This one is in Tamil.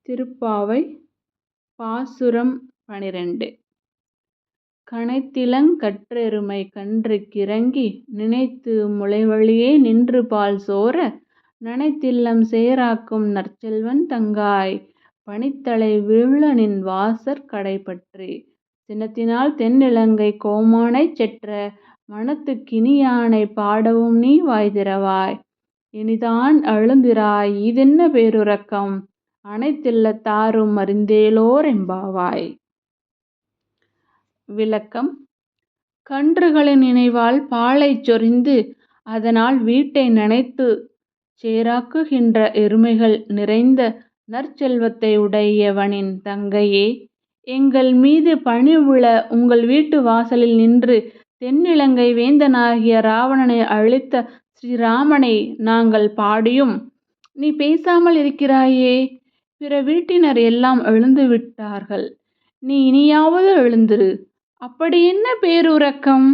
திருப்பாவை பாசுரம் 12. கனைத்திலங் கற்றெருமை கன்று கிறங்கி நினைத்து முளைவழியே நின்று பால் சோர நனைத்தில்லம் சேராக்கும் நற்செல்வன் தங்காய் பனித்தலை வீழநின் வாசற் கடைப்பற்றி சினத்தினால் தென்னிலங்கை கோமானைச் செற்ற மனத்துக் கினியானைப் பாடவும் நீ வாய்திறவாய். இனிதான் எழுந்திராய் ஈதென்ன பேருறக்கம் அனைத்தில்லத் தாரும் அறிந்தேலோர் எம்பாவாய். விளக்கம். கன்றுகளின் நினைவால் பாலைச் சொரிந்து அதனால் வீட்டை நனைத்துச் சேறாக்குகின்ற எருமைகள் நிறைந்த நற்செல்வத்தை உடையவனின் தங்கையே, எங்கள் மீது பணிவுள உங்கள் வீட்டு வாசலில் நின்று தென்னிலங்கை வேந்தனாகிய இராவணனை அழித்த ஸ்ரீராமனை நாங்கள் பாடியும் நீ பேசாமல் இருக்கிறாயே. பிற வீட்டினர் எல்லாம் எழுந்து விட்டார்கள், நீ இனியாவது எழுந்திரு. அப்படி என்ன பேருறக்கம்?